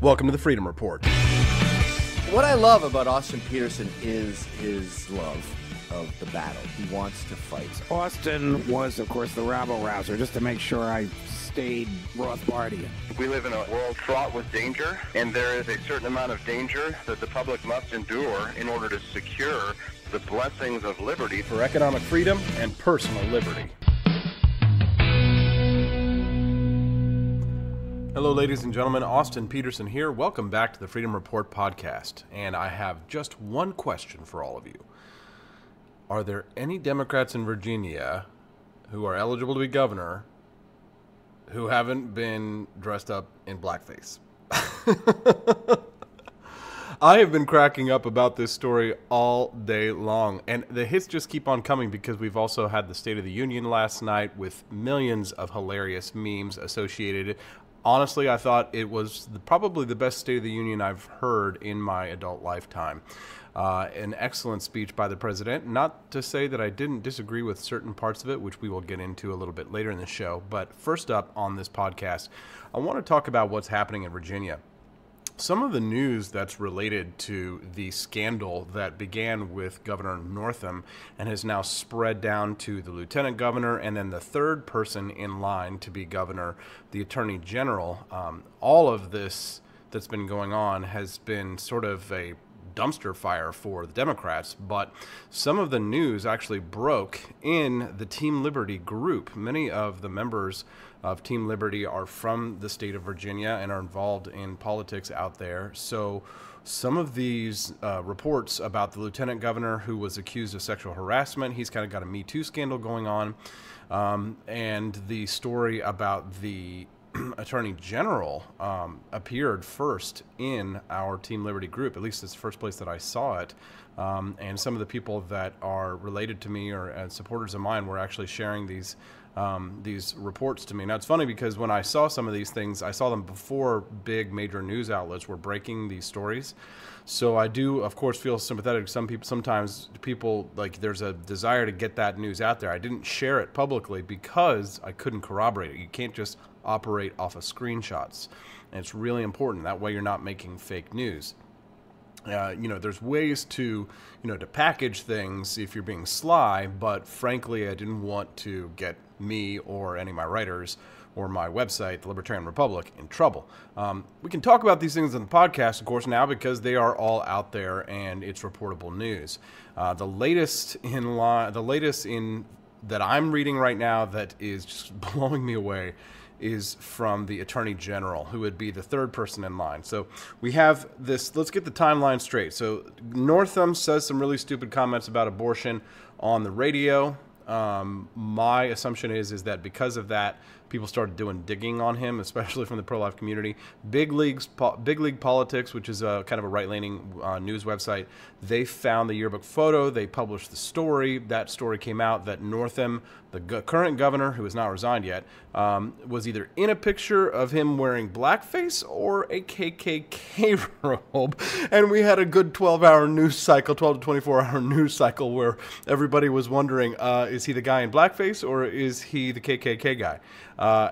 Welcome to the Freedom Report. What I love about Austin Petersen is his love of the battle. He wants to fight. Austin was, of course, the rabble-rouser, just to make sure I stayed Rothbardian. We live in a world fraught with danger, and there is a certain amount of danger that the public must endure in order to secure the blessings of liberty. For economic freedom and personal liberty. Hello, ladies and gentlemen. Austin Petersen here. Welcome back to the Freedom Report podcast. And I have just one question for all of you. Are there any Democrats in Virginia who are eligible to be governor who haven't been dressed up in blackface? I have been cracking up about this story all day long, and the hits just keep on coming because we've also had the State of the Union last night with millions of hilarious memes associated. Honestly, I thought it was probably the best State of the Union I've heard in my adult lifetime. An excellent speech by the president. Not to say that I didn't disagree with certain parts of it, which we will get into a little bit later in the show. But first up on this podcast, I want to talk about what's happening in Virginia. Some of the news that's related to the scandal that began with Governor Northam and has now spread down to the lieutenant governor and then the third person in line to be governor, the attorney general. All of this that's been going on has been sort of a dumpster fire for the Democrats, but some of the news actually broke in the Team Liberty group. Many of the members of Team Liberty are from the state of Virginia and are involved in politics out there. So some of these reports about the lieutenant governor who was accused of sexual harassment, he's kind of got a Me Too scandal going on, and the story about the Attorney General appeared first in our Team Liberty group. At least it's the first place that I saw it. And some of the people that are related to me or supporters of mine were actually sharing these reports to me. Now, it's funny because when I saw some of these things, I saw them before big major news outlets were breaking these stories. So I do, of course, feel sympathetic. Sometimes people, like, there's a desire to get that news out there. I didn't share it publicly because I couldn't corroborate it. You can't just operate off of screenshots. And it's really important. That way you're not making fake news. There's ways to package things if you're being sly, but frankly, I didn't want to get me or any of my writers or my website, the Libertarian Republic, in trouble. We can talk about these things in the podcast, of course, now because they are all out there and it's reportable news. The latest that I'm reading right now that is just blowing me away is from the Attorney General, who would be the third person in line. So we have this, let's get the timeline straight. So Northam says some really stupid comments about abortion on the radio. My assumption is that because of that, people started doing digging on him, especially from the pro-life community. Big League Politics, which is a kind of a right-leaning news website, they found the yearbook photo. They published the story. That story came out that Northam, the current governor, who has not resigned yet, was either in a picture of him wearing blackface or a KKK robe. And we had a good 12-hour news cycle, 12 to 24-hour news cycle, where everybody was wondering, is he the guy in blackface or is he the KKK guy?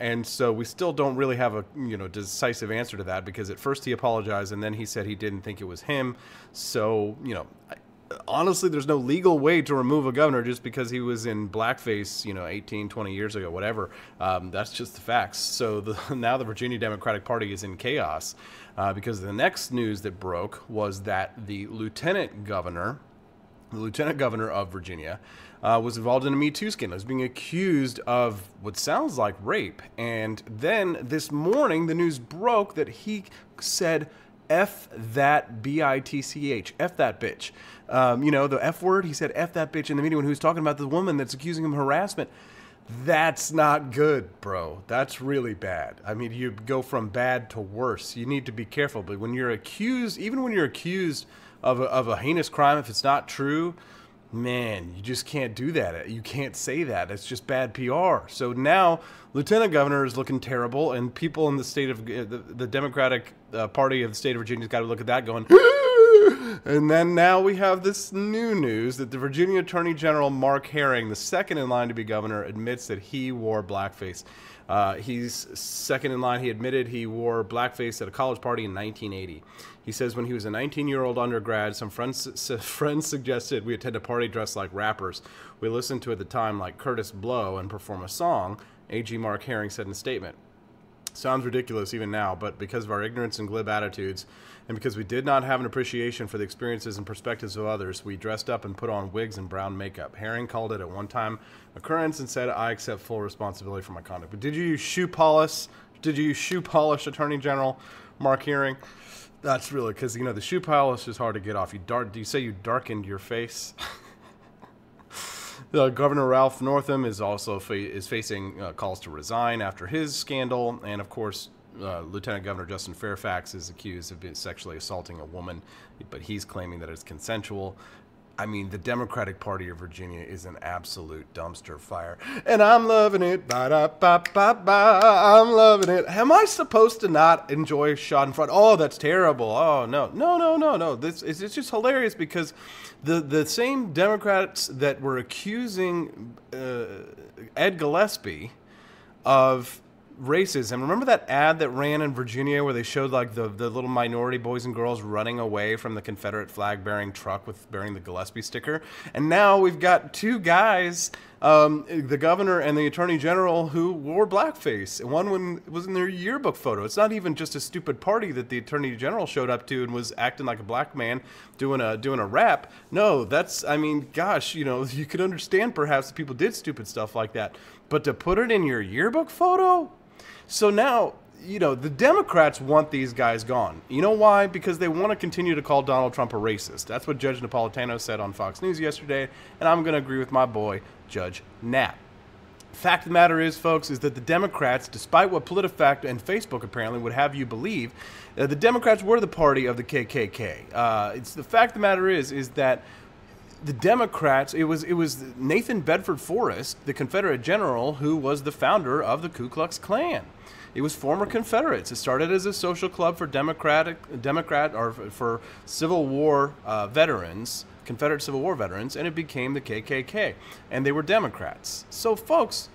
And so we still don't really have a decisive answer to that, because at first he apologized and then he said he didn't think it was him. So, honestly, there's no legal way to remove a governor just because he was in blackface, 18, 20 years ago, whatever. That's just the facts. So now the Virginia Democratic Party is in chaos because the next news that broke was that the lieutenant governor of Virginia, was involved in a Me Too scandal. He was being accused of what sounds like rape. And then this morning, the news broke that he said, F that B-I-T-C-H, F that bitch. The F word, he said F that bitch in the meeting when he was talking about the woman that's accusing him of harassment. That's not good, bro. That's really bad. I mean, you go from bad to worse. You need to be careful. But when you're accused, even when you're accused of a heinous crime, if it's not true, man, you just can't do that. You can't say that. It's just bad PR. So now Lieutenant Governor is looking terrible, and people in the state of the Democratic Party of the state of Virginia has got to look at that going, And then now we have this new news that the Virginia Attorney General Mark Herring, the second in line to be governor, admits that he wore blackface. He's second in line. He admitted he wore blackface at a college party in 1980. He says when he was a 19-year-old undergrad, some friends suggested we attend a party dressed like rappers. We listened to at the time like Curtis Blow and perform a song, AG Mark Herring said in a statement. Sounds ridiculous even now, but because of our ignorance and glib attitudes, and because we did not have an appreciation for the experiences and perspectives of others, we dressed up and put on wigs and brown makeup. Herring called it a one-time occurrence and said, I accept full responsibility for my conduct. But did you use shoe polish? Did you use shoe polish, Attorney General Mark Herring? That's really, because, you know, the shoe polish is hard to get off. Do you say you darkened your face? Governor Ralph Northam is also facing calls to resign after his scandal. And, of course, Lieutenant Governor Justin Fairfax is accused of sexually assaulting a woman, but he's claiming that it's consensual. I mean, the Democratic Party of Virginia is an absolute dumpster fire. And I'm loving it. Ba-da-ba-ba-ba. I'm loving it. Am I supposed to not enjoy Schadenfreude? Oh, that's terrible. Oh, no. No. It's just hilarious because the same Democrats that were accusing Ed Gillespie of racism. Remember that ad that ran in Virginia where they showed like the little minority boys and girls running away from the Confederate flag bearing truck with bearing the Gillespie sticker? And now we've got two guys, the governor and the attorney general, who wore blackface. One was in their yearbook photo. It's not even just a stupid party that the attorney general showed up to and was acting like a black man doing a rap. No, that's, I mean, gosh, you know, you could understand perhaps that people did stupid stuff like that, but to put it in your yearbook photo? So now, you know, the Democrats want these guys gone. You know why? Because they want to continue to call Donald Trump a racist. That's what Judge Napolitano said on Fox News yesterday, and I'm going to agree with my boy, Judge Nap. Fact of the matter is, folks, is that the Democrats, despite what PolitiFact and Facebook apparently would have you believe, the Democrats were the party of the KKK. It's the fact of the matter is that the Democrats, it was Nathan Bedford Forrest, the Confederate general, who was the founder of the Ku Klux Klan. It was former Confederates. It started as a social club for for Civil War veterans, Confederate Civil War veterans, and it became the KKK. And they were Democrats. So, folks,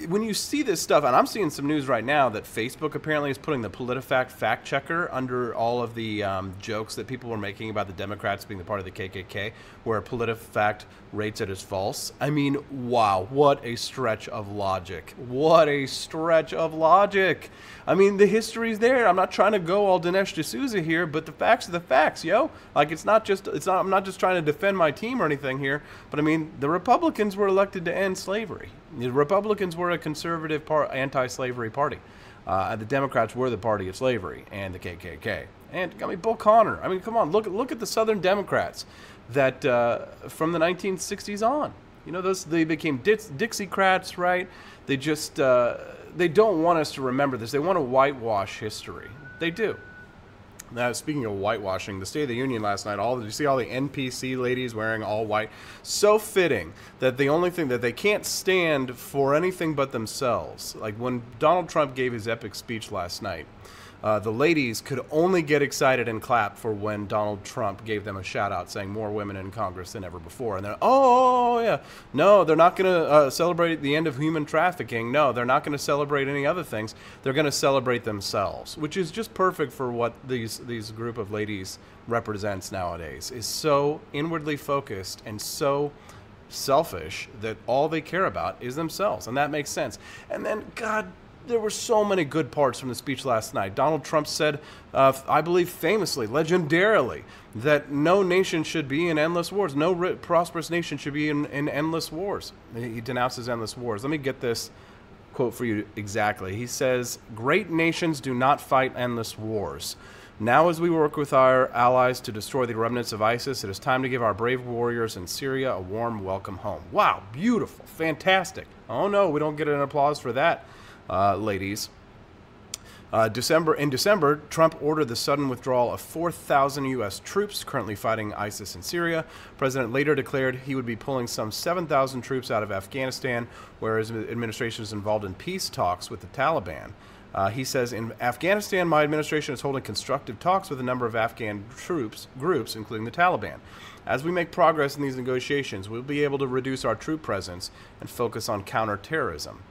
when you see this stuff, and I'm seeing some news right now that Facebook apparently is putting the PolitiFact fact checker under all of the jokes that people were making about the Democrats being the part of the KKK, where PolitiFact rates it as false. I mean, wow, what a stretch of logic. What a stretch of logic. I mean, the history's there. I'm not trying to go all Dinesh D'Souza here, but the facts are the facts, yo. Like, I'm not just trying to defend my team or anything here, but I mean, the Republicans were elected to end slavery. The Republicans were a conservative anti-slavery party. The Democrats were the party of slavery and the KKK. And, I mean, Bull Connor. I mean, come on, look at the Southern Democrats that from the 1960s on. You know, they became Dixiecrats, right? They just they don't want us to remember this. They want to whitewash history. They do. Now, speaking of whitewashing, the State of the Union last night, did you see all the NPC ladies wearing all white? So fitting that the only thing that they can't stand for anything but themselves. Like when Donald Trump gave his epic speech last night, the ladies could only get excited and clap for when Donald Trump gave them a shout out saying more women in Congress than ever before. And they're, oh yeah. No, they're not going to celebrate the end of human trafficking. No, they're not going to celebrate any other things. They're going to celebrate themselves, which is just perfect for what these group of ladies represents nowadays. Is so inwardly focused and so selfish that all they care about is themselves. And that makes sense. And then, God, there were so many good parts from the speech last night. Donald Trump said, I believe famously, legendarily, that no nation should be in endless wars. No prosperous nation should be in endless wars. He denounces endless wars. Let me get this quote for you exactly. He says, great nations do not fight endless wars. Now as we work with our allies to destroy the remnants of ISIS, it is time to give our brave warriors in Syria a warm welcome home. Wow, beautiful, fantastic. Oh no, we don't get an applause for that. Ladies. In December, Trump ordered the sudden withdrawal of 4,000 U.S. troops currently fighting ISIS in Syria. The president later declared he would be pulling some 7,000 troops out of Afghanistan, where his administration is involved in peace talks with the Taliban. He says, in Afghanistan, my administration is holding constructive talks with a number of Afghan groups, including the Taliban. As we make progress in these negotiations, we'll be able to reduce our troop presence and focus on counterterrorism.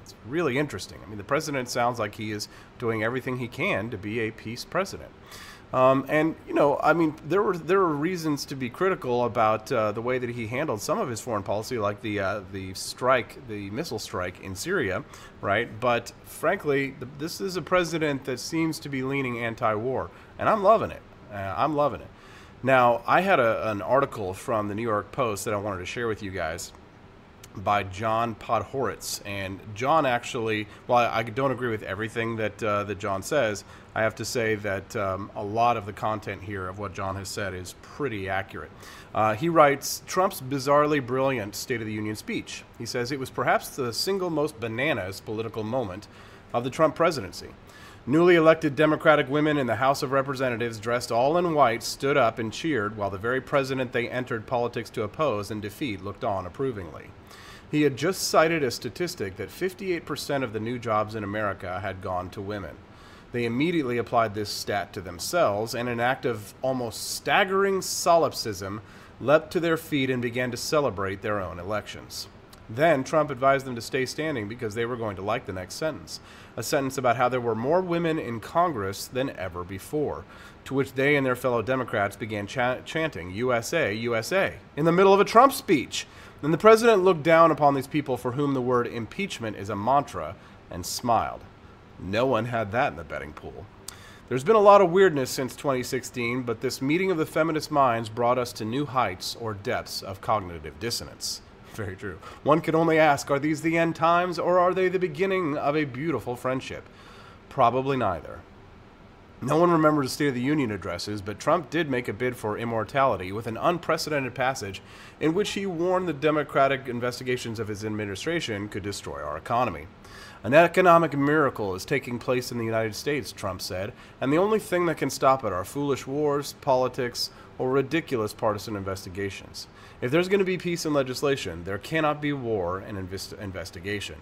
It's really interesting. I mean, the president sounds like he is doing everything he can to be a peace president. And, you know, I mean, there were reasons to be critical about the way that he handled some of his foreign policy, like the missile strike in Syria, right? But frankly, this is a president that seems to be leaning anti-war, and I'm loving it. I'm loving it. Now, I had an article from the New York Post that I wanted to share with you guys by John Podhoretz, and John actually, while I don't agree with everything that John says, I have to say that a lot of the content here of what John has said is pretty accurate. He writes, Trump's bizarrely brilliant State of the Union speech. He says it was perhaps the single most bananas political moment of the Trump presidency. Newly elected Democratic women in the House of Representatives, dressed all in white, stood up and cheered while the very president they entered politics to oppose and defeat looked on approvingly. He had just cited a statistic that 58% of the new jobs in America had gone to women. They immediately applied this stat to themselves, and in an act of almost staggering solipsism, leapt to their feet and began to celebrate their own elections. Then Trump advised them to stay standing because they were going to like the next sentence, a sentence about how there were more women in Congress than ever before, to which they and their fellow Democrats began chanting, USA, USA, in the middle of a Trump speech. Then the president looked down upon these people for whom the word impeachment is a mantra and smiled. No one had that in the betting pool. There's been a lot of weirdness since 2016, but this meeting of the feminist minds brought us to new heights or depths of cognitive dissonance. Very true. One could only ask, are these the end times, or are they the beginning of a beautiful friendship? Probably neither. No one remembers State of the Union addresses, but Trump did make a bid for immortality with an unprecedented passage in which he warned the Democratic investigations of his administration could destroy our economy. An economic miracle is taking place in the United States, Trump said, and the only thing that can stop it are foolish wars, politics, or ridiculous partisan investigations. If there's going to be peace and legislation, there cannot be war and investigation.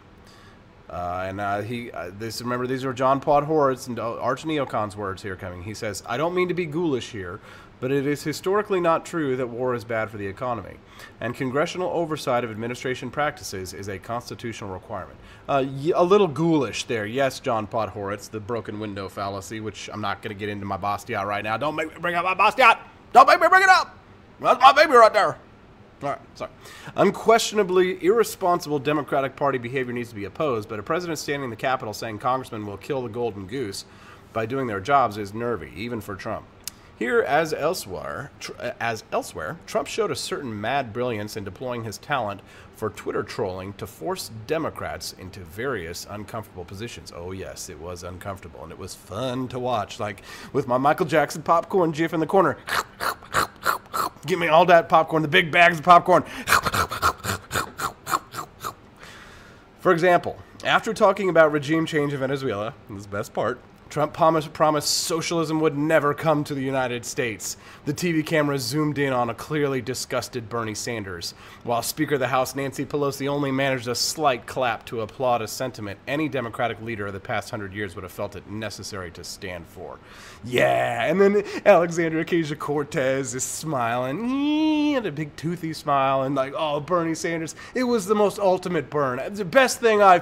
Remember, these are John Podhoretz and arch neocon's words here coming. He says, I don't mean to be ghoulish here, but it is historically not true that war is bad for the economy, and congressional oversight of administration practices is a constitutional requirement. A little ghoulish there. Yes, John Podhoretz, the broken window fallacy, which I'm not going to get into my Bastiat right now. Don't make me bring up my Bastiat! Don't make me bring it up! That's my baby right there! All right, sorry. Unquestionably, irresponsible Democratic Party behavior needs to be opposed, but a president standing in the Capitol saying congressmen will kill the golden goose by doing their jobs is nervy, even for Trump. Here, as elsewhere, Trump showed a certain mad brilliance in deploying his talent for Twitter trolling to force Democrats into various uncomfortable positions. Oh yes, it was uncomfortable, and it was fun to watch, like with my Michael Jackson popcorn gif in the corner. Give me all that popcorn, the big bags of popcorn. For example, after talking about regime change in Venezuela, this is the best part, Trump promised socialism would never come to the United States. The TV camera zoomed in on a clearly disgusted Bernie Sanders, while Speaker of the House Nancy Pelosi only managed a slight clap to applaud a sentiment any Democratic leader of the past 100 years would have felt it necessary to stand for. Yeah, and then Alexandria Ocasio-Cortez is smiling, and a big toothy smile, and like, oh, Bernie Sanders, it was the most ultimate burn. It's the best thing I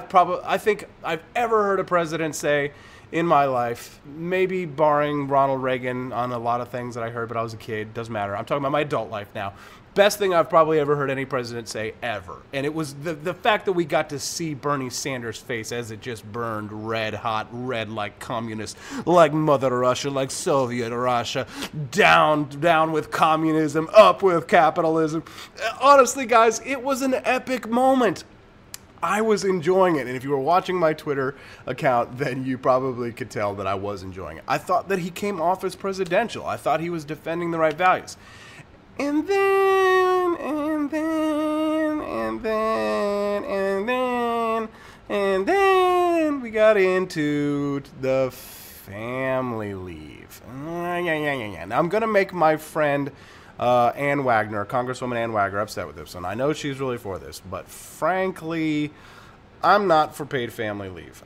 think I've ever heard a president say in my life, maybe barring Ronald Reagan on a lot of things that I heard, but I was a kid. Doesn't matter. I'm talking about my adult life now. Best thing I've probably ever heard any president say ever. And it was the fact that we got to see Bernie Sanders' face as it just burned red hot, red like communist, like Mother Russia, like Soviet Russia, down with communism, up with capitalism. Honestly, guys, it was an epic moment. I was enjoying it, and if you were watching my Twitter account, then you probably could tell that I was enjoying it. I thought that he came off as presidential. I thought he was defending the right values. And then we got into the family leave. Now, I'm going to make my friend Ann Wagner, Congresswoman Ann Wagner, upset with this one. I know she's really for this, but frankly, I'm not for paid family leave.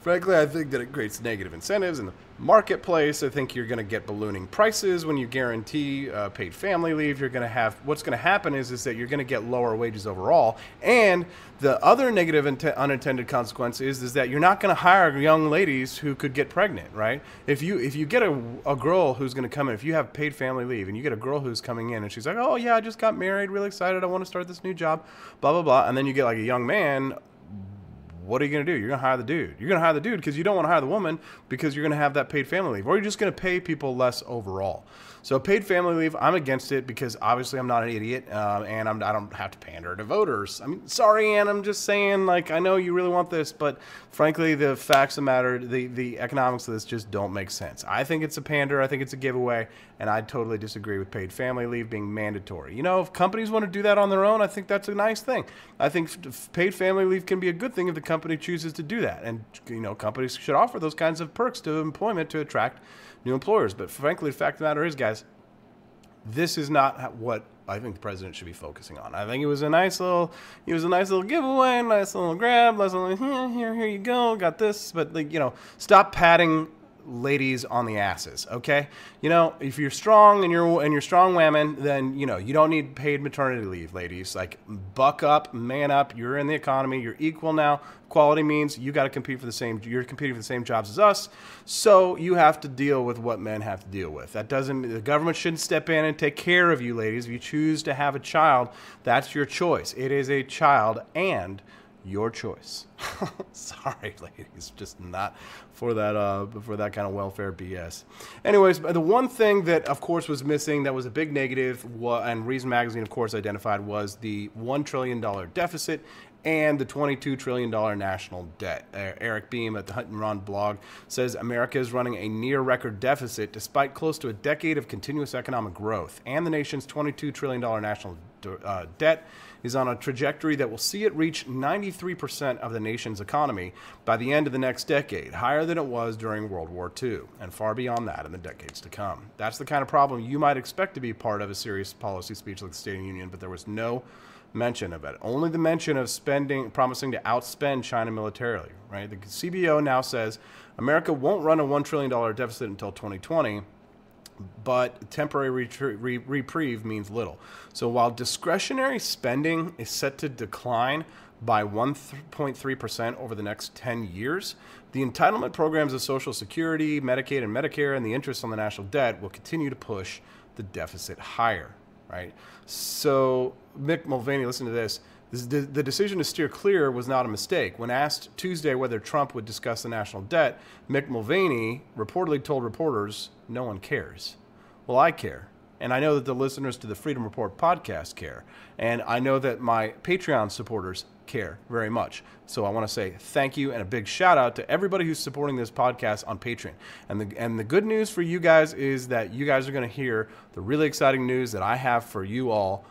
Frankly, I think that it creates negative incentives in the marketplace. I think you're going to get ballooning prices when you guarantee paid family leave. You're going to have, what's going to happen is that you're going to get lower wages overall. And the other negative unintended consequence is that you're not going to hire young ladies who could get pregnant, right? If you get a girl who's going to come in, if you have paid family leave and you get a girl who's coming in and she's like, oh yeah, I just got married, really excited, I want to start this new job, blah, blah, blah. And then you get like a young man, what are you going to do? You're going to hire the dude. You're going to hire the dude because you don't want to hire the woman because you're going to have that paid family leave. Or you're just going to pay people less overall. So paid family leave, I'm against it because obviously I'm not an idiot and I don't have to pander to voters. I mean, sorry, Ann, I'm just saying, like, I know you really want this, but frankly, the facts of the matter, the economics of this just don't make sense. I think it's a pander. I think it's a giveaway. And I totally disagree with paid family leave being mandatory. You know, if companies want to do that on their own, I think that's a nice thing. I think paid family leave can be a good thing if the company chooses to do that. And, you know, companies should offer those kinds of perks to employment to attract new employers. But frankly, the fact of the matter is, guys, this is not what I think the president should be focusing on. I think it was a nice little giveaway, nice little grab, nice little here you go, got this. But, like, you know, stop patting ladies on the asses, okay? You know, if you're strong and you're strong women, then, you know, you don't need paid maternity leave, ladies. Like, buck up, man up. You're in the economy. You're equal now. Quality means you got to compete for the same. You're competing for the same jobs as us, so you have to deal with what men have to deal with. That doesn't. The government shouldn't step in and take care of you, ladies. If you choose to have a child, that's your choice. It is a child and your choice. Sorry, ladies, just not for that kind of welfare BS. Anyways, the one thing that, of course, was missing that was a big negative, and Reason Magazine, of course, identified, was the $1 trillion deficit and the $22 trillion national debt. Eric Beam at the Hunt and Run blog says America is running a near-record deficit despite close to a decade of continuous economic growth, and the nation's $22 trillion national debt is on a trajectory that will see it reach 93% of the nation's economy by the end of the next decade, higher than it was during World War II, and far beyond that in the decades to come. That's the kind of problem you might expect to be part of a serious policy speech like the State of the Union, but there was no mention of it. Only the mention of promising to outspend China militarily, right? The CBO now says America won't run a $1 trillion deficit until 2020, but temporary reprieve means little. So while discretionary spending is set to decline by 1.3% over the next 10 years, the entitlement programs of Social Security, Medicaid, and Medicare, and the interest on the national debt will continue to push the deficit higher, right? So Mick Mulvaney, listen to this. The decision to steer clear was not a mistake. When asked Tuesday whether Trump would discuss the national debt, Mick Mulvaney reportedly told reporters, "No one cares." Well, I care. And I know that the listeners to the Freedom Report podcast care. And I know that my Patreon supporters care very much. So I want to say thank you and a big shout out to everybody who's supporting this podcast on Patreon. And the good news for you guys is that you guys are going to hear the really exciting news that I have for you all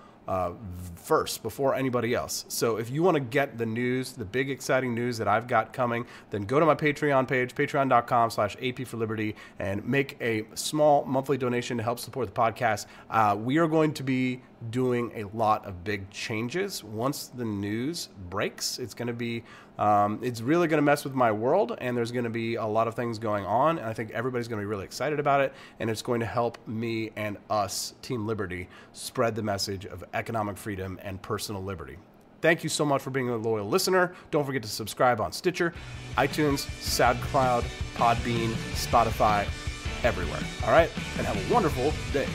first before anybody else. So if you want to get the news, the big exciting news that I've got coming, then go to my Patreon page, patreon.com/AP4Liberty, and make a small monthly donation to help support the podcast. We are going to be doing a lot of big changes once the news breaks. It's going to be it's really going to mess with my world, and there's going to be a lot of things going on, and I think everybody's going to be really excited about it, and it's going to help me and us, Team Liberty, spread the message of economic freedom and personal liberty. Thank you so much for being a loyal listener. Don't forget to subscribe on Stitcher, iTunes, SoundCloud, Podbean, Spotify, everywhere. All right? And have a wonderful day.